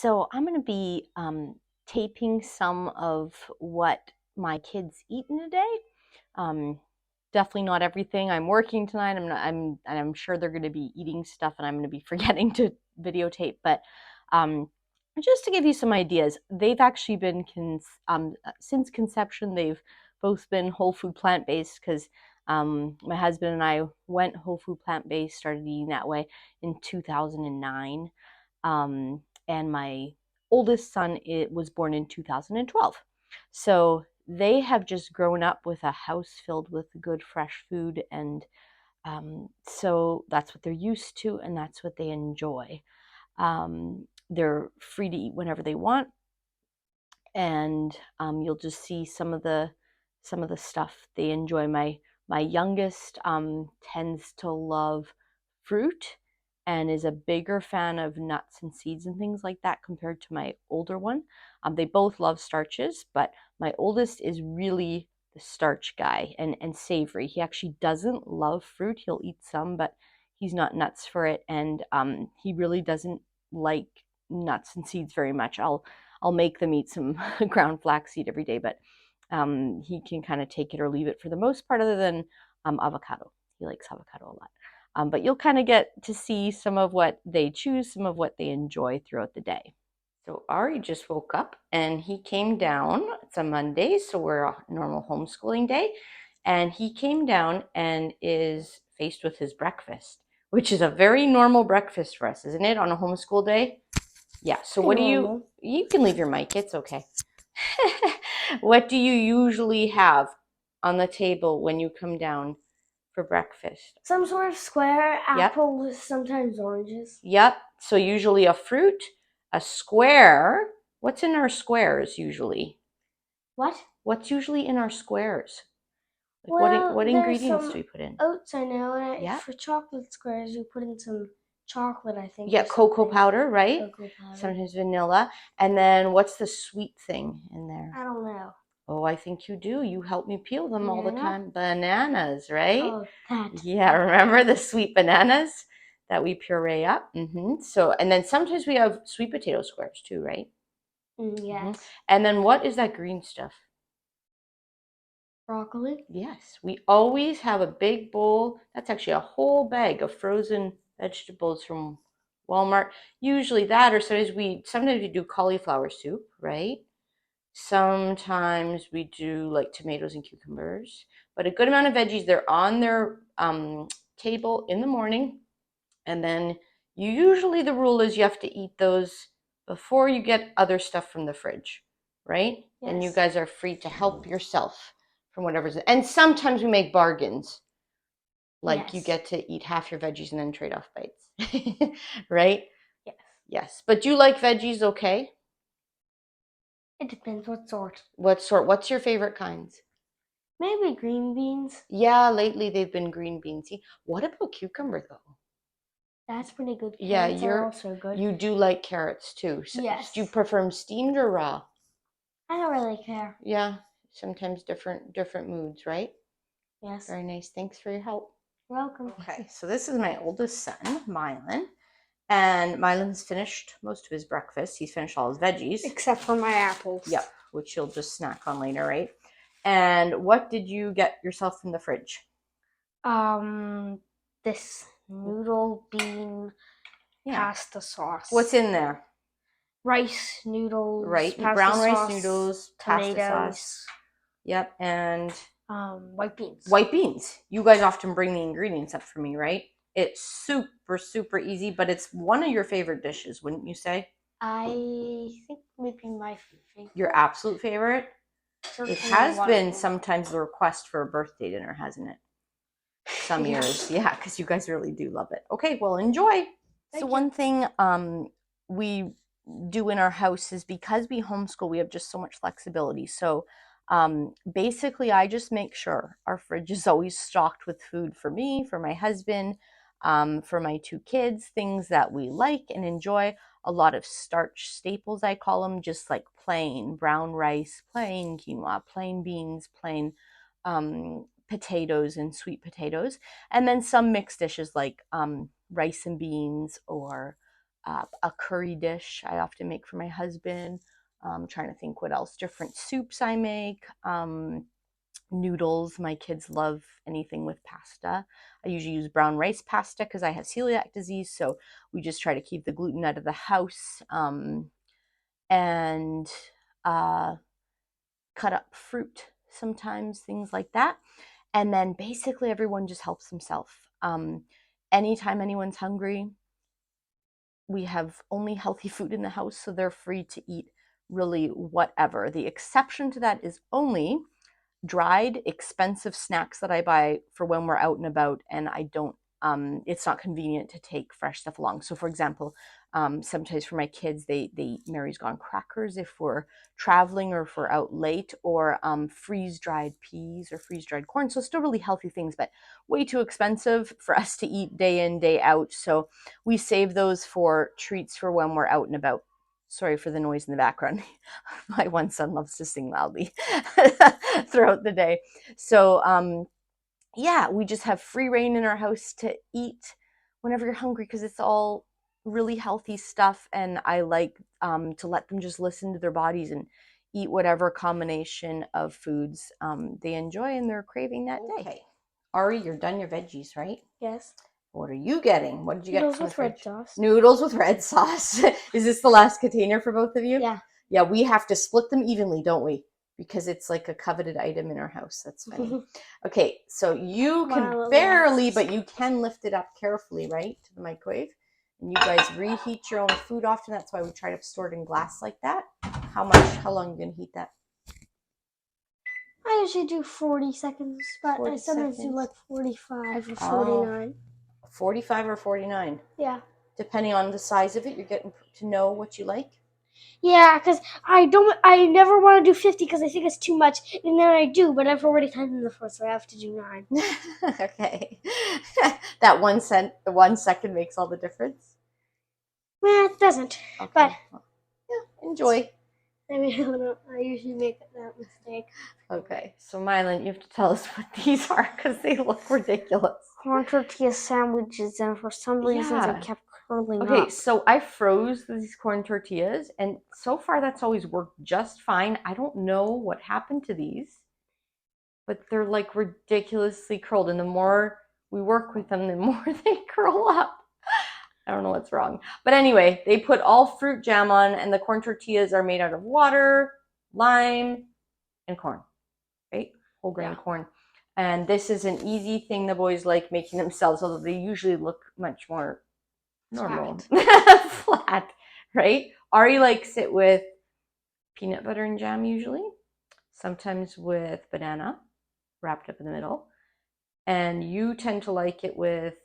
So I'm going to be taping some of what my kids eat in a day. Definitely not everything. I'm working tonight. I'm sure they're going to be eating stuff, and I'm going to be forgetting to videotape. But just to give you some ideas, they've actually been since conception. They've both been whole food plant based because my husband and I went whole food plant based, started eating that way in 2009. And my oldest son was born in 2012. So they have just grown up with a house filled with good, fresh food. And so that's what they're used to, and that's what they enjoy. They're free to eat whenever they want. And you'll just see some of the stuff they enjoy. My youngest tends to love fruit and is a bigger fan of nuts and seeds and things like that compared to my older one. They both love starches, but my oldest is really the starch guy and savory. He actually doesn't love fruit. He'll eat some, but he's not nuts for it. And he really doesn't like nuts and seeds very much. I'll make them eat some ground flaxseed every day, but he can kind of take it or leave it for the most part, other than avocado. He likes avocado a lot. But you'll kind of get to see some of what they choose, some of what they enjoy throughout the day. So Ari just woke up and he came down. It's a Monday, so we're a normal homeschooling day. And he came down and is faced with his breakfast, which is a very normal breakfast for us, isn't it, on a homeschool day? Yeah, so what do you can leave your mic, it's okay. What do you usually have on the table when you come down for breakfast? Some sort of square, apples, sometimes oranges. Yep, so usually a fruit, a square. What's in our squares usually? What? What's usually in our squares? Well, what ingredients do we put in? Oats, I know, and for chocolate squares, you put in some chocolate, I think. Yeah, cocoa powder, right? Cocoa powder. Sometimes vanilla. And then what's the sweet thing in there? I don't know. Oh, I think you do. You help me peel them all the time. Bananas, right? Oh, that. Yeah, remember the sweet bananas that we puree up? So, and then sometimes we have sweet potato squares too, right? Yes. And then what is that green stuff? Broccoli? Yes, we always have a big bowl. That's actually a whole bag of frozen vegetables from Walmart. Usually that, or sometimes we do cauliflower soup, right? Sometimes we do like tomatoes and cucumbers, but a good amount of veggies. They're on their table in the morning, and then usually the rule is you have to eat those before you get other stuff from the fridge, right? Yes. And you guys are free to help yourself from whatever's. And sometimes we make bargains, like you get to eat half your veggies and then trade off bites, right? Yes. Yes, but do you like veggies? Okay. It depends what sort. What sort? What's your favorite kinds? Maybe green beans. Yeah, lately they've been green beansy. What about cucumber though? That's pretty good. Carrots are also good. You do like carrots too. So yes. Do you prefer them steamed or raw? I don't really care. Yeah, sometimes different moods, right? Yes. Very nice. Thanks for your help. You're welcome. Okay, so this is my oldest son, Mylan. And Mylan's finished most of his breakfast. He's finished all his veggies. Except for my apples. Yep, which you'll just snack on later, right? And what did you get yourself in the fridge? This noodle bean pasta sauce. What's in there? Rice noodles. Right, brown sauce, rice noodles, tomatoes, pasta sauce. Yep, and white beans. White beans. You guys often bring the ingredients up for me, right? It's super easy, but it's one of your favorite dishes, wouldn't you say? I think maybe my favorite. Your absolute favorite? Certainly it has been sometimes the request for a birthday dinner, hasn't it? Some years. Yeah, because you guys really do love it. Okay, well, enjoy. So one thing we do in our house is, because we homeschool, we have just so much flexibility. So basically, I just make sure our fridge is always stocked with food for me, for my husband, for my two kids, things that we like and enjoy. A lot of starch staples, I call them, just like plain brown rice, plain quinoa, plain beans, plain potatoes and sweet potatoes. And then some mixed dishes like rice and beans, or a curry dish I often make for my husband. Trying to think what else. Different soups I make. Noodles. My kids love anything with pasta. I usually use brown rice pasta because I have celiac disease, so we just try to keep the gluten out of the house. And cut up fruit sometimes, things like that. And then basically everyone just helps himself. Anytime anyone's hungry, we have only healthy food in the house, so they're free to eat really whatever. The exception to that is only dried, expensive snacks that I buy for when we're out and about, and I don't, it's not convenient to take fresh stuff along. So for example, sometimes for my kids, they eat Mary's Gone crackers if we're traveling or if we're out late, or freeze-dried peas or freeze-dried corn. So still really healthy things, but way too expensive for us to eat day in, day out. So we save those for treats for when we're out and about. Sorry for the noise in the background. My one son loves to sing loudly throughout the day. So yeah, we just have free reign in our house to eat whenever you're hungry because it's all really healthy stuff, and I like to let them just listen to their bodies and eat whatever combination of foods they enjoy and they're craving that day. Okay. Ari, you're done your veggies, right? Yes. What are you getting? What did you get Noodles from the with red fridge? sauce. Noodles with red sauce. Is this the last container for both of you? Yeah. Yeah, we have to split them evenly, don't we? Because it's like a coveted item in our house. That's funny. Okay, so you can barely, but you can lift it up carefully, right, to the microwave. And you guys reheat your own food often. That's why we try to store it in glass like that. How long are you going to heat that? I usually do 40 seconds, but 40 I sometimes seconds. do like 45 or 49. 45 or 49? Yeah. Depending on the size of it, you're getting to know what you like. Yeah, because I never want to do 50 because I think it's too much, and then I do, but I've already timed the first, so I have to do 9. Okay. That 1 second makes all the difference. Well, it doesn't. Okay. But yeah, enjoy. I mean, I usually make that mistake. Okay, so Mylan, you have to tell us what these are because they look ridiculous. Corn tortilla sandwiches, and for some reason they kept curling up. Okay, so I froze these corn tortillas, and so far that's always worked just fine. I don't know what happened to these, but they're like ridiculously curled, and the more we work with them, the more they curl up. I don't know what's wrong. But anyway, they put all fruit jam on, and the corn tortillas are made out of water, lime, and corn, right? Whole grain corn. And this is an easy thing the boys like making themselves, although they usually look much more normal. Flat, right? Ari likes it with peanut butter and jam usually, sometimes with banana wrapped up in the middle. And you tend to like it with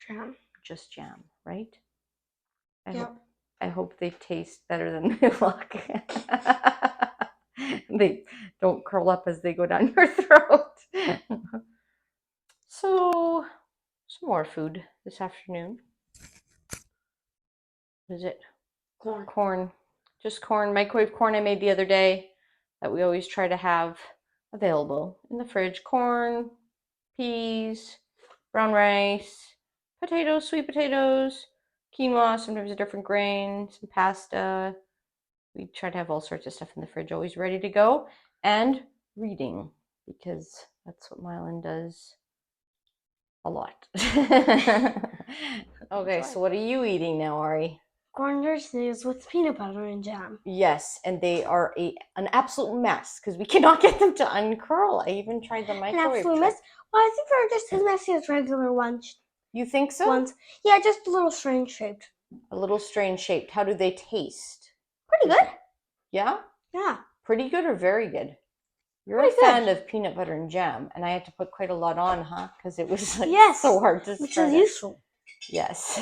jam. Just jam, right? I hope they taste better than they look. They don't curl up as they go down your throat. So, some more food this afternoon. What is it? Corn. Just corn. Microwave corn I made the other day that we always try to have available in the fridge. Corn, peas, brown rice, potatoes, sweet potatoes, quinoa, sometimes a different grain, some pasta. We try to have all sorts of stuff in the fridge, always ready to go. And reading, because that's what Mylan does a lot. Okay, so what are you eating now, Ari? Corn tortillas with peanut butter and jam. Yes, and they are an absolute mess because we cannot get them to uncurl. I even tried the microwave trick. Well, I think they're just as messy as regular ones. You think so? Yeah, just a little strange shaped. A little strange shaped. How do they taste? Pretty good. Yeah? Yeah. Pretty good or very good? You're a fan of peanut butter and jam, and I had to put quite a lot on, huh? Because it was like so hard to start. Which is useful. Yes.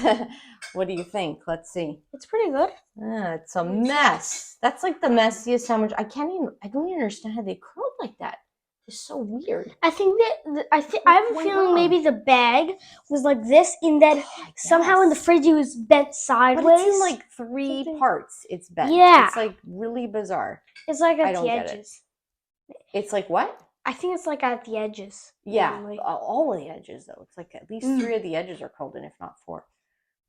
What do you think? Let's see. It's pretty good. It's a mess. That's like the messiest sandwich. I don't even understand how they curled like that. It's so weird. I think that I have a feeling maybe the bag was like this, in that somehow in the fridge it was bent sideways. But it's in like 3 parts. It's bent. Yeah. It's like really bizarre. It's like at the edges. It's like what? I think it's like at the edges. Yeah, all of the edges though. It's like at least 3 of the edges are curled in, if not 4.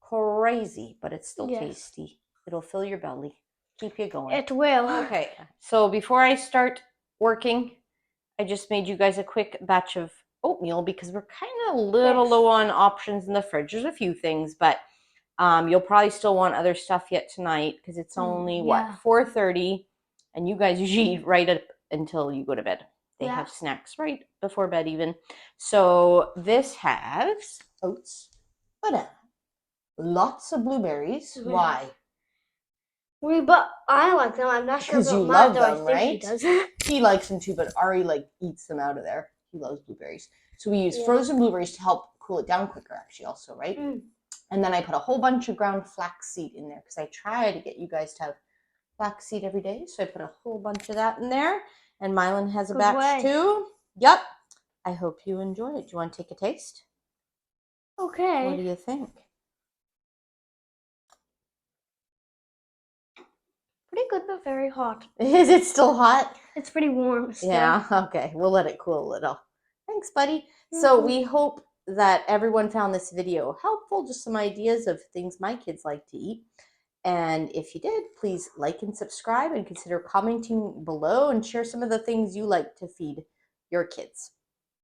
crazy, but it's still Yes. tasty. It'll fill your belly, keep you going. It will. Okay, so before I start working, I just made you guys a quick batch of oatmeal because we're kind of a little low on options in the fridge. There's a few things, but you'll probably still want other stuff yet tonight because it's only Yeah. 4:30, and you guys usually eat right up until you go to bed. They Yeah. have snacks right before bed even. So this has oats, banana, lots of blueberries. Mhm. Why? But I like them. I'm not sure Because about you Matt, love though. them, I think he right? does. He likes them too, but Ari eats them out of there. He loves blueberries. So we use Yeah. frozen blueberries to help cool it down quicker, actually, also, right? And then I put a whole bunch of ground flaxseed in there because I try to get you guys to have flaxseed every day. So I put a whole bunch of that in there. And Mylan has a Good batch way. too. Yep. I hope you enjoy it. Do you want to take a taste? Okay. What do you think? Pretty good, but very hot. Is it still hot? It's pretty warm still. Yeah, okay. We'll let it cool a little. Thanks, buddy. So we hope that everyone found this video helpful, just some ideas of things my kids like to eat. And if you did, please like and subscribe and consider commenting below and share some of the things you like to feed your kids.